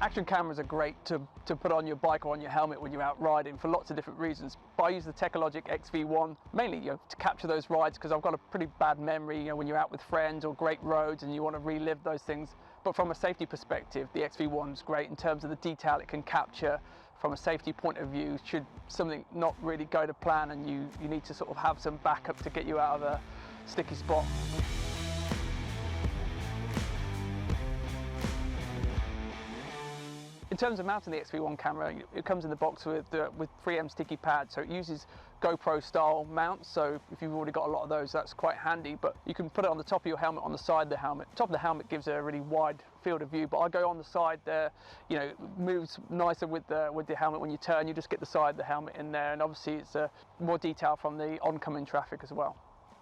Action cameras are great to put on your bike or on your helmet when you're out riding for lots of different reasons. But I use the Techalogic XV1 mainly to capture those rides, because I've got a pretty bad memory when you're out with friends or great roads and you want to relive those things. But from a safety perspective, the XV1 is great in terms of the detail it can capture from a safety point of view. Should something not really go to plan and you need to sort of have some backup to get you out of a sticky spot. In terms of mounting the XV1 camera, it comes in the box with 3M sticky pads, so it uses GoPro style mounts. So if you've already got a lot of those, that's quite handy. But you can put it on the top of your helmet, on the side of the helmet. Top of the helmet gives a really wide field of view, but I go on the side there. It moves nicer with the helmet. When you turn, you just get the side of the helmet in there, and obviously it's more detail from the oncoming traffic as well.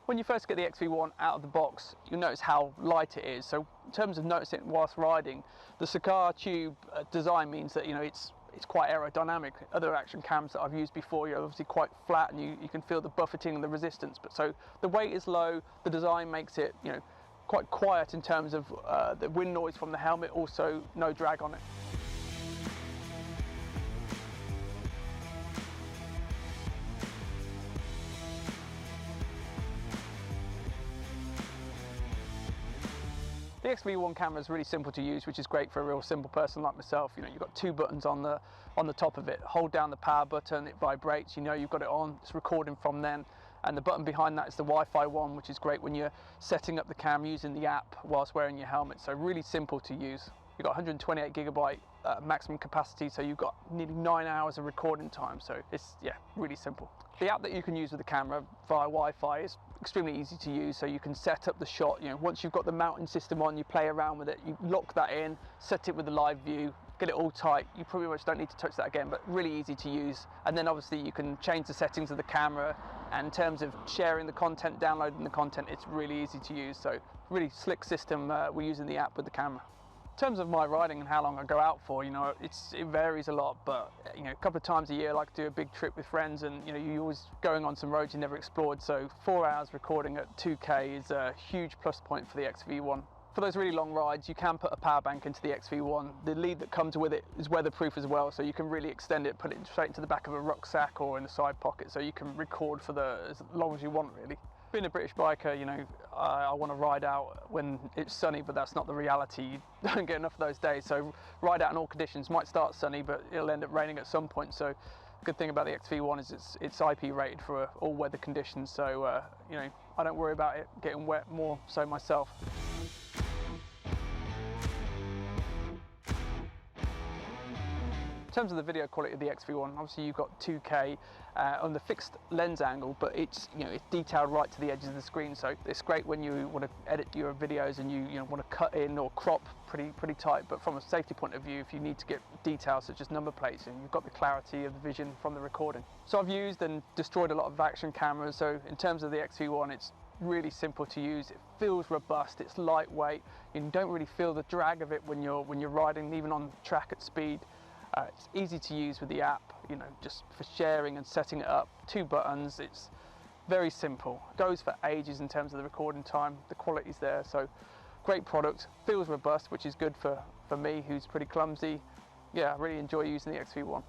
When you first get the XV1 out of the box, you'll notice how light it is. So in terms of noticing it whilst riding, the cigar tube design means that it's quite aerodynamic. Other action cams that I've used before, you're obviously quite flat and you can feel the buffeting and the resistance. But so the weight is low, the design makes it quite quiet in terms of the wind noise from the helmet, also no drag on it. The XV1 camera is really simple to use, which is great for a real simple person like myself. You've got two buttons on the top of it. Hold down the power button, it vibrates, you've got it on, it's recording from then. And the button behind that is the Wi-Fi one, which is great when you're setting up the camera using the app whilst wearing your helmet. So really simple to use. You've got 128 gigabyte maximum capacity, so you've got nearly 9 hours of recording time. So it's, really simple. The app that you can use with the camera via Wi-Fi is extremely easy to use. So you can set up the shot. Once you've got the mounting system on, you play around with it. You lock that in, set it with the live view, get it all tight. You pretty much don't need to touch that again, but really easy to use. And then obviously you can change the settings of the camera. And in terms of sharing the content, downloading the content, it's really easy to use. So really slick system we're using the app with the camera. In terms of my riding and how long I go out for, it varies a lot, but a couple of times a year I like to do a big trip with friends, and you're always going on some roads you never explored. So 4 hours recording at 2K is a huge plus point for the XV1. For those really long rides, you can put a power bank into the XV1. The lead that comes with it is weatherproof as well, so you can really extend it, put it straight into the back of a rucksack or in the side pocket, so you can record for as long as you want, really. Being a British biker, I want to ride out when it's sunny, but that's not the reality. You don't get enough of those days, so ride out in all conditions. Might start sunny, but it'll end up raining at some point. So good thing about the XV1 is it's IP rated for all weather conditions, so I don't worry about it getting wet, more so myself. In terms of the video quality of the XV1, obviously you've got 2K on the fixed lens angle, but it's it's detailed right to the edges of the screen. So it's great when you want to edit your videos and you want to cut in or crop pretty tight. But from a safety point of view, if you need to get details such as number plates, and you've got the clarity of the vision from the recording. So I've used and destroyed a lot of action cameras. So in terms of the XV1, it's really simple to use. It feels robust, it's lightweight. You don't really feel the drag of it when you're riding, even on track at speed. It's easy to use with the app, just for sharing and setting it up. 2 buttons, it's very simple. It goes for ages in terms of the recording time, the quality's there, so great product. Feels robust, which is good for me who's pretty clumsy. I really enjoy using the XV1.